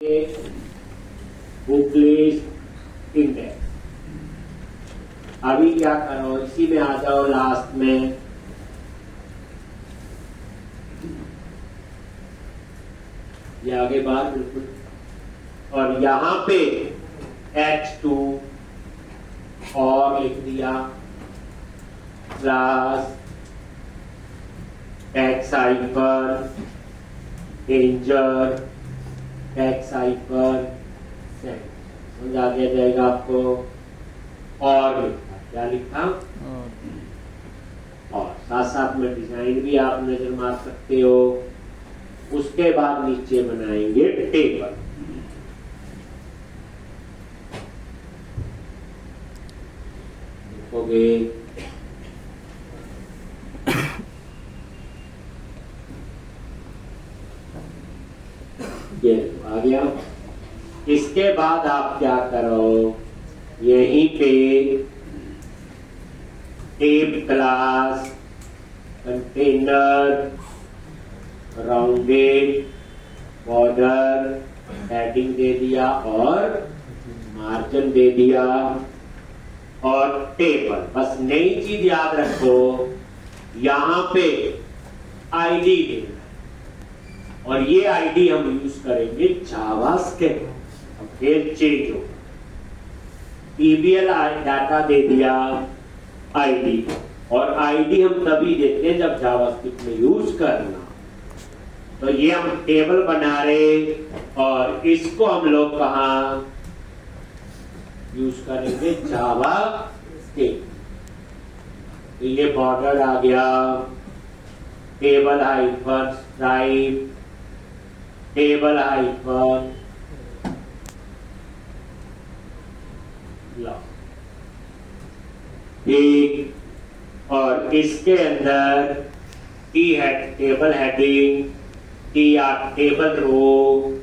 Book list index. अभी क्या करो, इसी में आ जाओ लास्ट में, ये आगे बात बिल्कुल, और यहां पे H2 और लिख दिया class tax hyper danger tax hyper cent, समझ आ गया जाएगा आपको। और लिखा, क्या लिखा, और साथ साथ में डिजाइन भी आप नजर मार सकते हो। उसके बाद नीचे बनाएंगे टेबल। देखोगे ये आ गया। इसके बाद आप क्या करो, यहीं पे tape class container rounded border heading दे दिया और मार्जिन दे दिया और टेबल। बस नई चीज याद रखो, यहां पे आईडी देना, और ये आईडी हम यूज करेंगे जावास्क्रिप्ट। अब फिर चेंज हो, टीबीएल डाटा दे दिया आईडी, और आईडी हम तभी देते हैं जब जावास्क्रिप्ट में यूज करना। तो ये हम टेबल बना रहे और इसको हम लोग कहां यूज करेंगे, जावास्क्रिप्ट। तो ये बॉर्डर आ गया, table hyphen stripe, table hyphen एक, और इसके अंदर T head table heading, T R table row,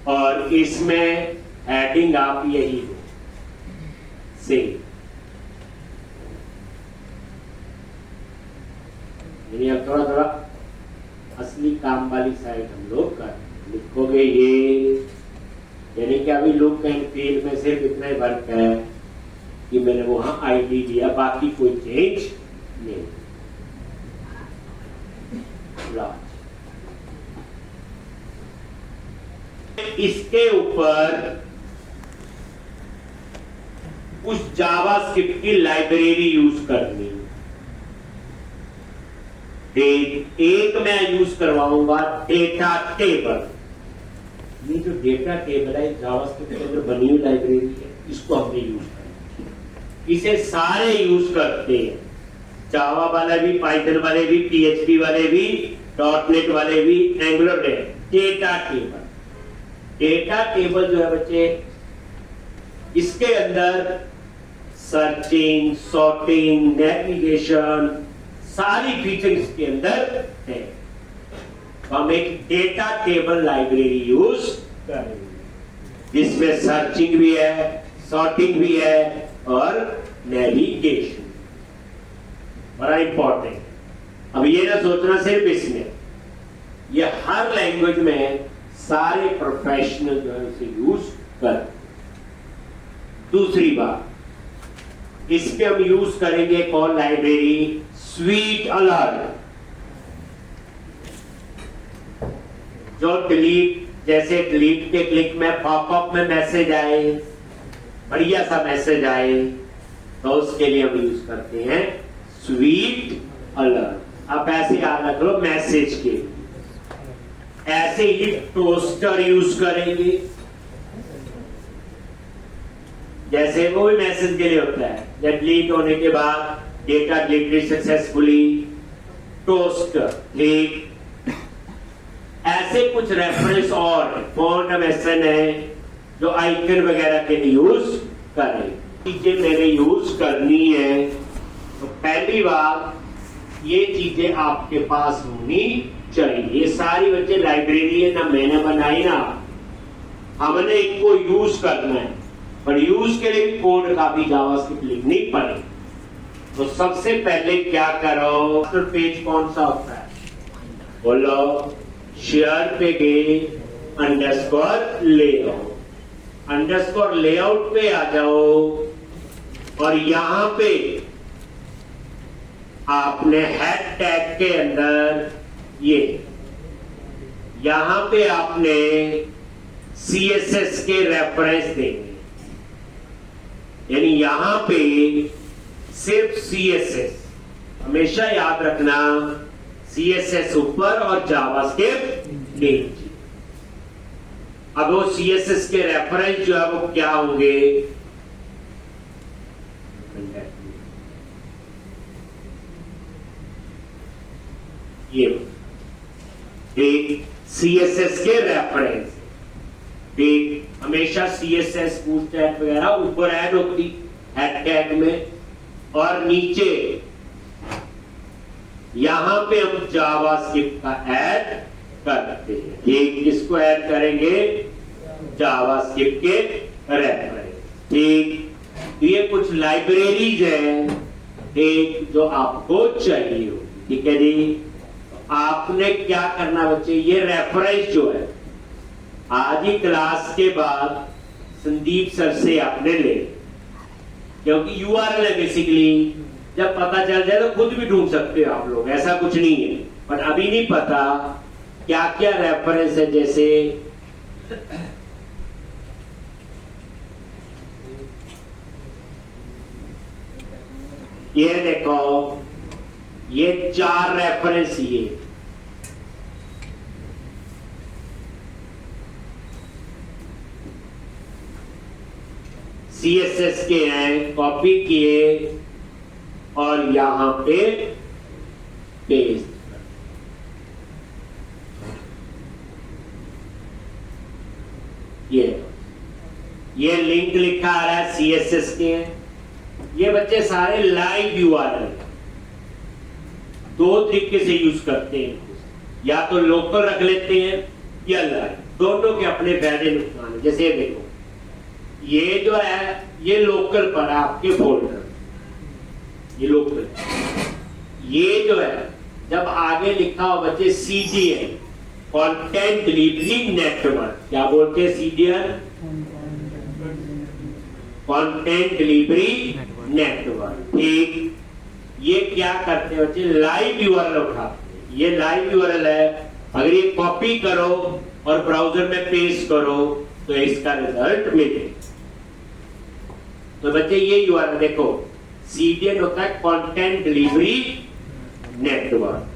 और इसमें हेडिंग आप यही दो सेम। अब थोड़ा थोड़ा असली काम वाली साइड हम लोग कर लिखोगे ये, यानी कि अभी लुक एंड फील में सिर्फ इतना ही फर्क है कि मैंने वहां आईडी दिया, बाकी कोई चेंज नहीं। इसके ऊपर उस जावास्क्रिप्ट की लाइब्रेरी यूज करनी। एक मैं यूज करवाऊंगा डेटा टेबल। ये जो डेटा टेबल है जावास्क्रिप्ट में जो बनी हुई लाइब्रेरी है, इसको हमने यूज करना। इसे सारे यूज करते हैं, जावा वाले भी, पाइथन वाले भी, पीएचपी वाले भी, डॉटनेट वाले भी, angular data table. Data table जो है बच्चे, इसके अंदर सर्चिंग, सॉर्टिंग, नेविगेशन, सारी फीचर इसके अंदर है। हम एक डेटा टेबल लाइब्रेरी यूज करेंगे, जिसमें सर्चिंग भी है, सॉर्टिंग भी है और नेविगेशन। बड़ा इंपॉर्टेंट। अब ये ना सोचना सिर्फ इसमें, ये हर लैंग्वेज में सारे प्रोफेशनल जो है इसे यूज कर। दूसरी बात, इस पे हम यूज करेंगे कौन लाइब्रेरी, स्वीट अलर्ट। जो डिलीट, जैसे डिलीट के क्लिक में पॉपअप में मैसेज आए, बढ़िया सा मैसेज आए, तो उसके लिए हम यूज करते हैं स्वीट अलर्ट। आप ऐसे याद रख लो मैसेज के। ऐसे ही टोस्टर यूज करेंगे, जैसे वो भी मैसेज के लिए होता है, जब डिलीट होने के बाद data deleted successfully, toaster click. ऐसे कुछ रेफरेंस और फॉन्ट मेंशन है जो आइकन वगैरह के लिए यूज करें। चीजें मैंने यूज करनी है, तो पहली बात ये चीजें आपके पास होनी चाहिए। ये सारी बच्चे लाइब्रेरी है ना, मैंने बनाई ना, हमने इनको यूज करना है, पर यूज के लिए कोड का भी जावास्क्रिप्ट लिखनी पड़े। तो सबसे पहले क्या करो, पेज कौन सा होता है, बोलो, शेयर पे गए, अंडरस्कोर लेआउट, अंडरस्कोर लेआउट पे आ जाओ और यहां पे आपने हेड टैग के अंदर ये यहां पे आपने CSS के रेफरेंस देंगे, यानी यहां पे सिर्फ CSS, हमेशा याद रखना CSS ऊपर और जावास्क्रिप्ट नीचे। अब वो CSS के रेफरेंस जो है वो क्या होंगे, ये एक CSS के रेफरेंस, एक हमेशा CSS बूटस्ट्रैप वगैरह ऊपर ऐड होती हेड टैग में, और नीचे यहां पे हम जावास्क्रिप्ट का ऐड करते हैं। ठीक, किसको ऐड करेंगे, जावास्क्रिप्ट के रेफरेंस। ठीक, तो ये कुछ लाइब्रेरीज हैं एक जो आपको चाहिए होगी। ठीक है जी, आपने क्या करना बच्चे, ये रेफरेंस जो है आज ही क्लास के बाद संदीप सर से आपने ले, क्योंकि URL है बेसिकली, जब पता चल जाए तो खुद भी ढूंढ सकते हो आप लोग, ऐसा कुछ नहीं है। पर अभी नहीं पता क्या क्या रेफरेंस है, जैसे ये देखो, ये 4 रेफरेंस, ये CSS के हैं, कॉपी किए और यहां पे पेस्ट। ये लिंक लिखा आ रहा है CSS के हैं। ये बच्चे सारे लाइव URL, 2 तरीके से यूज करते हैं, या तो लोकल रख लेते हैं या लाइव, दोनों के अपने फायदे नुकसान है। जैसे देखो, ये जो है ये लोकल पर आपके फोल्डर, ये लोकल, ये जो है जब आगे लिखा हो बच्चे CDN, कंटेंट डिलीवरी नेटवर्क, क्या बोलते हैं CDN, कंटेंट डिलीवरी नेटवर्क। ठीक, ये क्या करते हैं बच्चे, लाइव URL उठाते हैं। ये लाइव URL है, अगर ये कॉपी करो और ब्राउजर में पेस्ट करो तो इसका रिजल्ट मिले। तो बच्चे ये URL देखो, CDN होता है content delivery network,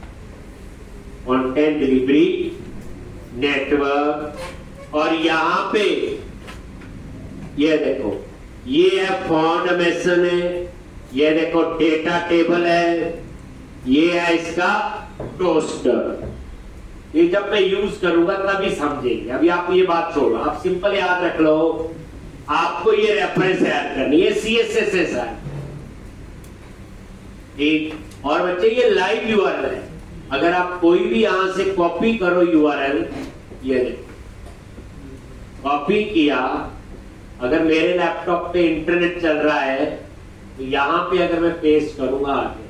content delivery network. और यहां पे ये देखो, ये है फॉर्मेशन है, ये देखो डेटा टेबल है, ये है इसका टोस्टर। ये जब मैं यूज करूंगा तभी समझेंगे, अभी आप ये बात छोड़ो, आप सिंपल याद रख लो, आपको ये रेफरेंस ऐड करनी है, CSS है। ठीक, और बच्चे ये लाइव URL है, अगर आप कोई भी यहां से कॉपी करो URL, ये कॉपी किया, अगर मेरे लैपटॉप पे इंटरनेट चल रहा है तो यहां पे अगर मैं पेस्ट करूंगा आगे,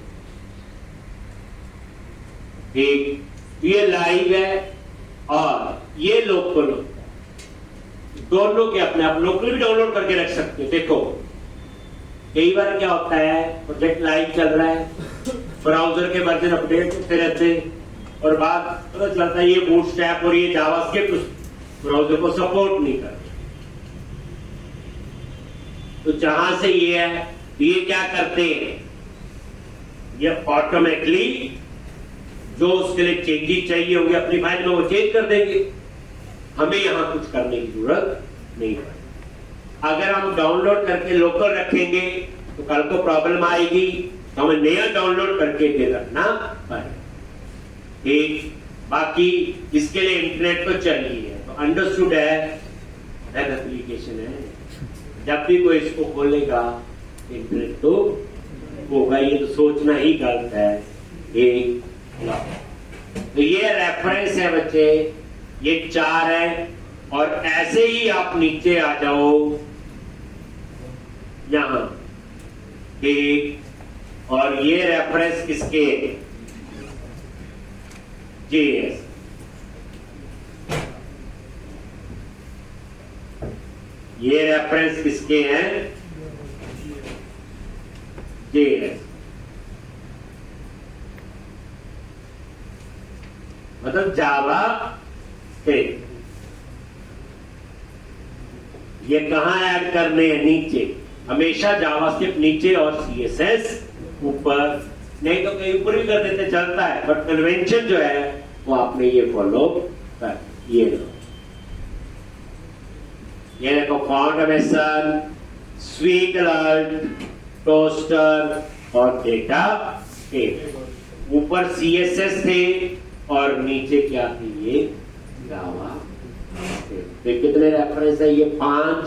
ठीक, ये लाइव है और ये लोकल होता है, दोनों के अपने आप। लोकल भी डाउनलोड करके रख सकते हो। देखो कई बार क्या होता है, प्रोजेक्ट लाइव चल रहा है, ब्राउजर के वर्जन अपडेट होते रहते, और बाद पता चलता है ये बूटस्ट्रैप और ये जावास्क्रिप्ट ब्राउजर को सपोर्ट नहीं करते। तो जहां से ये है, ये क्या करते हैं, ये ऑटोमेटिकली जो उसके लिए चेंजेस चाहिए होंगे अपनी फाइल में वो चेंज कर देंगे, हमें यहां कुछ करने की जरूरत नहीं है। अगर हम डाउनलोड करके लोकल रखेंगे तो कल को प्रॉब्लम आएगी, तो हमें नया डाउनलोड करके दे रखना पड़ेगा। ठीक, बाकी इसके लिए इंटरनेट तो चाहिए है, तो अंडरस्टूड है, वेब एप्लीकेशन है, जब भी कोई इसको खोलेगा इंटरनेट तो होगा, ये तो सोचना ही गलत है। तो ये रेफरेंस है बच्चे, ये 4 है, और ऐसे ही आप नीचे आ जाओ यहां, ठीक, और ये रेफरेंस किसके, JS। ये रेफरेंस किसके हैं? JS, मतलब जावा स्क्रिप्ट। ये कहां ऐड करने हैं? नीचे। हमेशा जावास्क्रिप्ट नीचे और CSS ऊपर, नहीं तो कहीं ऊपर भी कर देते चलता है, बट कन्वेंशन जो है वो आपने ये फॉलो कर। ये देखो फॉन्ट स्वीट अलर्ट, टोस्टर और डेटा टेबल। ऊपर CSS थे और नीचे क्या थी? ये जावा। तो कितने रेफरेंस है? ये 5।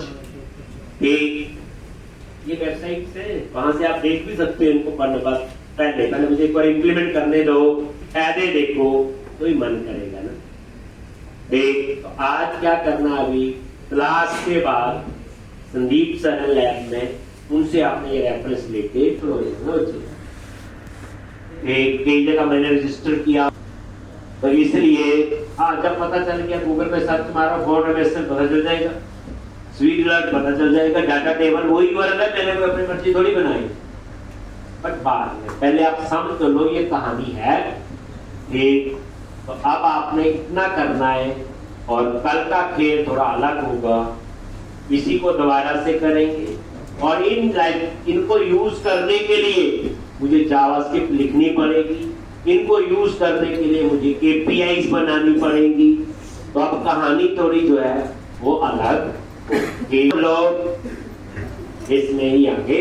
ये वेबसाइट है, वहां से आप देख भी सकते हो इनको पढ़ने बाद। पहले मुझे एक बार इंप्लीमेंट करने दो, फायदे देखो तो ही मन करेगा ना। देख, तो आज क्या करना, अभी क्लास के बाद संदीप सर लैब में उनसे आपने ये रेफरेंस लेके कई जगह मैंने रजिस्टर किया, तो इसलिए जब पता चल गया गूगल पे सर्च मारो फॉन्ट MSN पता चल जाएगा, स्वीट अलर्ट पता चल जाएगा, डाटा टेबल वही वर्ड है, मैंने कोई अपनी मर्जी थोड़ी बनाई। बट बाद में पहले आप समझ तो लो ये कहानी है। ठीक, तो अब आपने इतना करना है और कल का खेल थोड़ा अलग होगा, इसी को दोबारा से करेंगे। और इनको यूज करने के लिए मुझे जावास्क्रिप्ट लिखनी पड़ेगी, इनको यूज करने के लिए मुझे APIs बनानी पड़ेगी। तो अब कहानी थोड़ी जो है वो अलग, लोग इसमें ही आगे